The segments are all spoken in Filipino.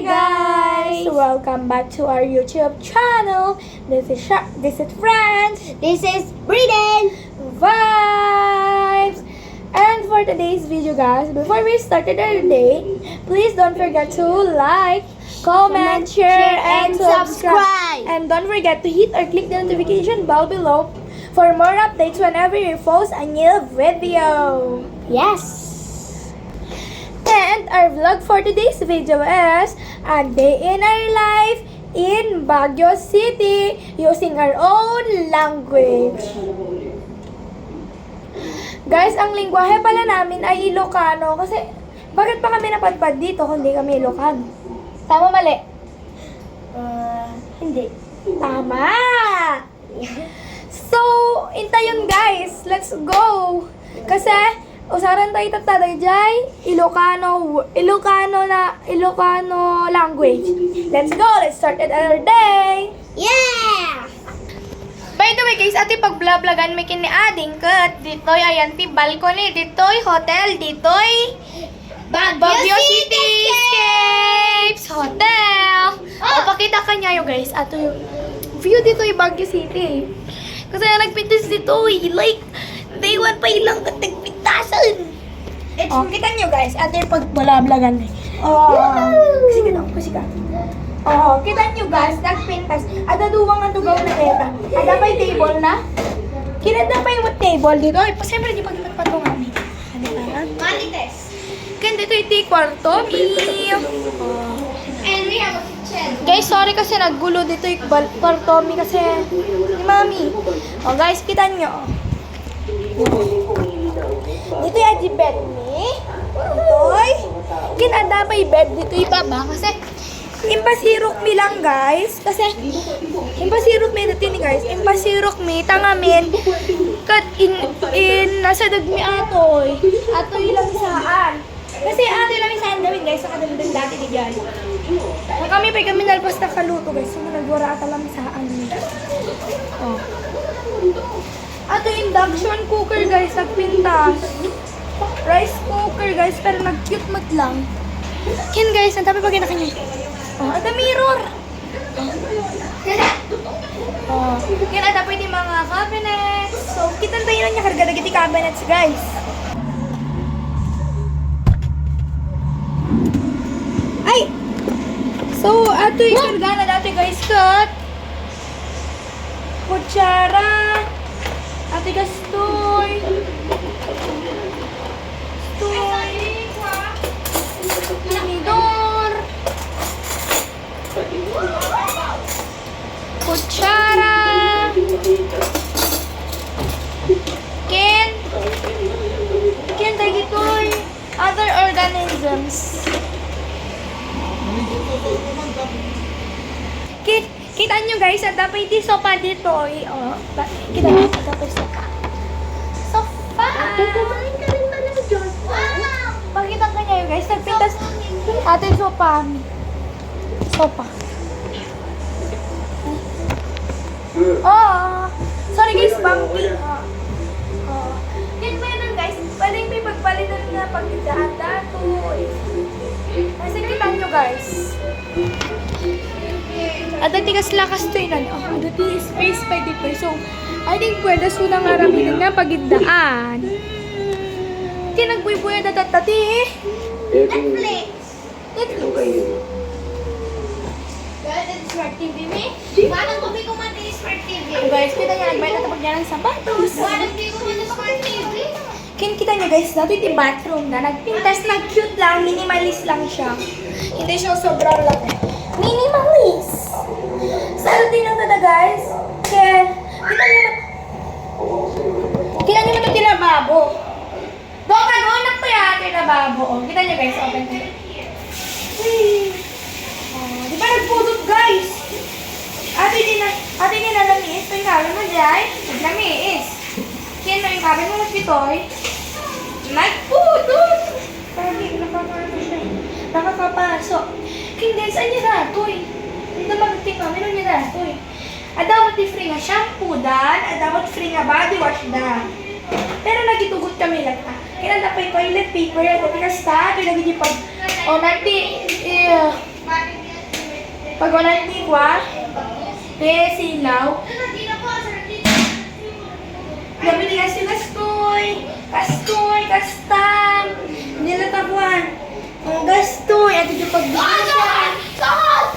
guys! Welcome back to our YouTube channel. This is Friends. This is Briden. Vibes! And for today's video guys, before we started our day, please don't forget to like, comment, share, and subscribe. And don't forget to hit or click the notification bell below for more updates whenever we post a new video. Yes. And our vlog for today's video is a day in our life in Baguio City using our own language. Guys, ang lingwahe pala namin ay Ilocano kasi bakit pa kami napadpad dito kung hindi kami Ilocano? Tama mali? Hindi. Tama! So, intayon guys, let's go! Kasi, usaran tayo tatay jay, Ilocano language. Let's go! Let's start our day! Yeah! By the way guys, ati pag-vlog-vlogan may kini-adding kat. Dito'y ayan ti balcony, dito'y hotel, dito'y Baguio City Escapes Hotel. O, pakita ka niya guys. Ato yung view dito'y Baguio City. Kasi nagpintas dito'y like day 1 pa ilang katagpintasan. Oh, kita nyo guys, ate pag-vlog-vlogan eh. Kasi ka. Oh, kita nyo guys, nagpintas. Ada duwang ang tugaw na eta. Ada pa'y table na. Kinada pa yung table dito. Ay, siyempre di pag-patpatungan eh. Ano ba? Marites. Kan dito iti kwarto. And we have a kitchen. Guys, sorry kasi naggulo dito yung kwarto mi kasi ni mami. Oh guys, kita nyo. Dito yung adi bed mi. Dito'y. Kinada pa yung bed dito yung baba kasi impasirok mi lang guys. Kasi impasirok mi dito ni guys. Impasirok mi tangamin. Kat in nasa dagmi atoy. Atoy lang saan. Kasi atoy lang saan gawin guys. Sa kadamdang dati di dyan. Kami nalpas na kaluto guys. So nagwara ata lang saan. Oh. Ato induction cooker guys. Nagpintas. Rice cooker guys. Pero nag-cute mat lang. Kin guys. Ang tabi pa kinakanya. Oh, ada mirror. Oh, yan ada pwede mga cabinets. So, kita tayo lang niya karga dagiti cabinets, guys. Ay! So, ato yung karga na dati, guys, cut. Kutsara. Ate gastoy. Tinidor. Kutsara. Ken tayo dito'y other organisms. Kita nyo guys, at dapat iti sopa dito'y. Oh, kita nyo, at dapat sopa. Sofa! Kumain ka rin ba ng Diyos? Wow! Pakita ka niya guys, nagpintas ating sopa. Sopa. Oh, sorry guys, bangki. Oh. Yan ba yan guys? Pwedeng may pagpalitan na pagdaan dato. Kasi kita nyo guys. At tigas lakas to yun. Oh, dati space pa dito. So, I think pwede so nang aramitin na pagdaan. Tinagbuy-buy na tatati eh. Netflix. Smart TV me? Parang kubi ko man din Smart TV. Oh, guys, kita niya nagbayad na tapag niya ng sapatos. Parang kubi ko man din Smart TV. Kita niyo guys, dito yung bathroom na nagpintas na cute lang, minimalist lang siya. Hindi siya sobrang laki. Minimalist! Saan din lang tada guys? Kaya, kita niyo ito tinababo. Doon ka doon, naktuya tinababo. Oh, kita niyo guys, open ko. Oh, di ba nagpudot guys? Ate din na lamis. Ito yung kabin mo dyan. Naglamis. Kaya na yung kabin mo magpitoy. Nagpudot! Parang nakakapasok. King guys, saan niya datoy? Hindi magting kami nung niya datoy. Adamot di free nga shampoo dan, adamot free nga body wash dan. Pero nagitugot kami lang ta. Kaya na pa yung toilet paper, at kasi ka, ito nagiging pag, o nanti, Pagolan tikwa. Silaw. Gabi ni kasi kastoy, kastam. Nilatabuan. Ang gastoy. At ito pagbigyan. Sahod!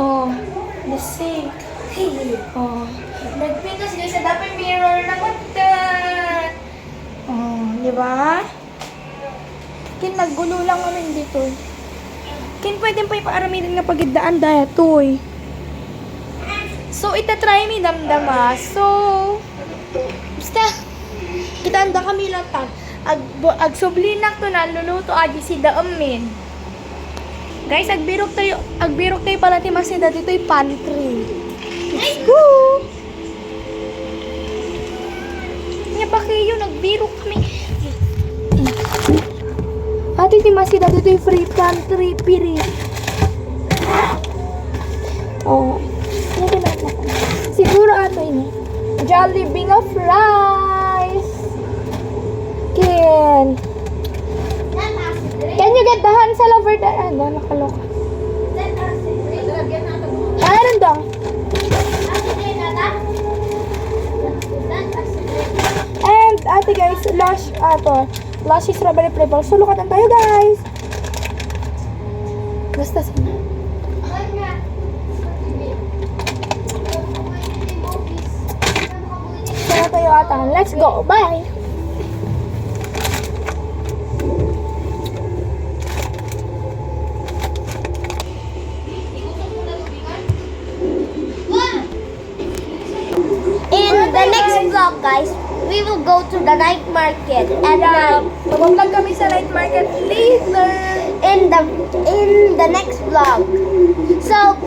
Oh, the sink. Oh. Nagpintos guys sa dapat mirror na kontan. Oh, di ba? Kin naggulo lang kami dito. Kin pwede pa ipaaramitin nga pagidaan daya to eh. So, itatry mi damdama. So, basta, kitanda kami lang tag. Agsublinak to na, luluto adi si daamin. Guys, agbirok tayo pala ti masida dito yung pantry. Let's go! Nga pa kayo, nagbirok kami. Ate ti masida dito yung free pantry, piri. Oh. Siguro ato ini. Jollibee of rice. Can you get the hand sa lover that? Ano, nakaloka. Meron dong. And ate guys, Lush strawberry flavor. So lukatan tayo guys. Basta sana. Sana tayo ata. Let's go. Bye. In the next vlog, guys, we will go to the night market and Mag-vlog kami sa night market later. in the next vlog. So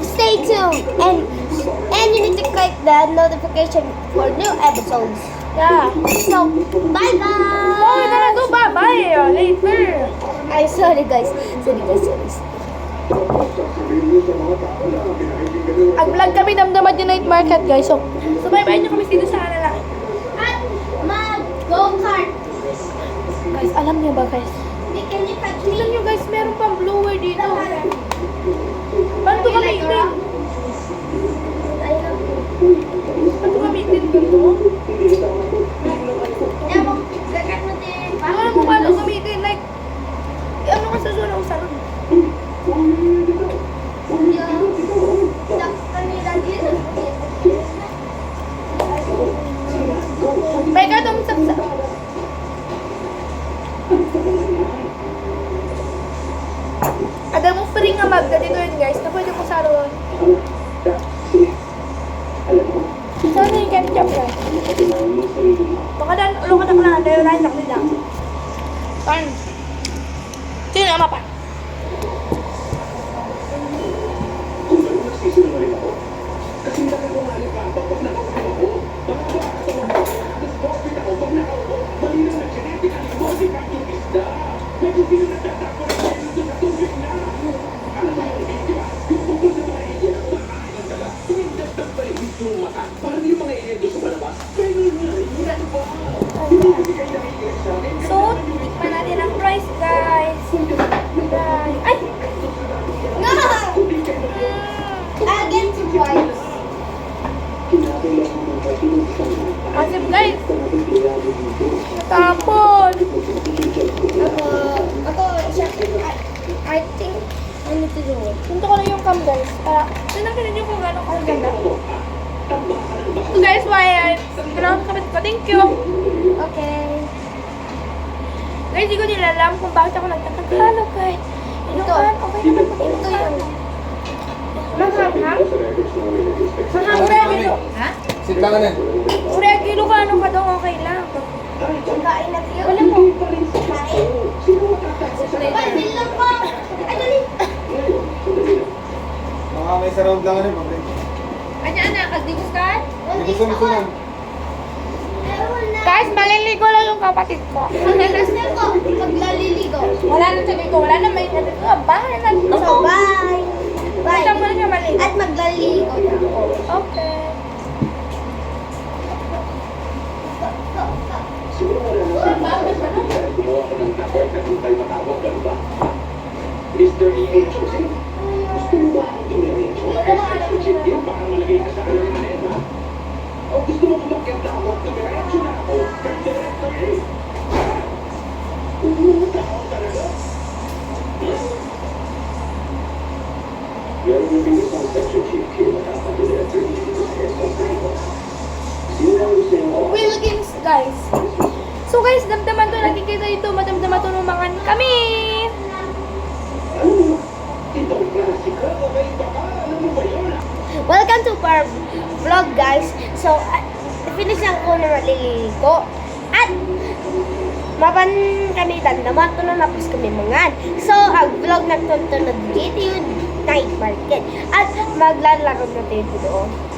stay tuned and you need to click the notification for new episodes. Yeah. So bye Oh, we're gonna guys. go bye-bye later. I'm sorry guys. Sorry. Ag-vlog kami damdaman yung night market guys. So bye-bye nyo kami dito sa kanila. At mag-go-kart. Guys, alam niyo ba guys? Can you touch Tignan me? nyo guys, meron pang blower dito. Banto kami itin. Banto kami itin ganito. Ano mo paano gamitin? Like, ano ka sa zona o sarun? May ka itong saksa. Ada mo free nga magda dito yun guys, na pwede ko saron. Saan yung ketchup guys? Baka dan, ulo ka na lang, dahil rin nakita. Saan? Sino ang mapa? So, tikman natin ang price guys. Ay! No! I'll get two points. Asip guys! Natapon! I think I need to do it. Punta ko na yung cam guys. Para, tinangkinan nyo kung gano'ng kaganda. So guys, why kailangan kami ko. Thank you! Okay. Guys, hindi ko nilalam kung bakit ako nagtatagalog guys. Inukan, okay naman po Ito yun. Maghang-hang? Ha? Sit lang na. Uri, kilo ka, ano ka daw, okay lang. Kain natin yun. Wala mo. Kain. Pansin lang po. Ay, dali. Mga may surround lang na rin. Anya na, kasdigos ka? Gusto lang. Guys, maliligo lang yung kapatid ko. Pagkalasal ko, maglaliligo. Wala na sabi ko, wala na may natin ko. Bahay na dito. So, bye. Bye. Basta mo na siya maligo. At maglaliligo na ako. Okay. Mr. E.H. Wilkins, guys. So guys, damdaman to, nakikita dito, madamdaman to numangan kami. Welcome to our vlog, guys. So, finish lang ko na maliligo. At, mapan kami dandaman to na napos kami mangan. So, ang vlog na to na video night market. At, maglalaro na tayo doon.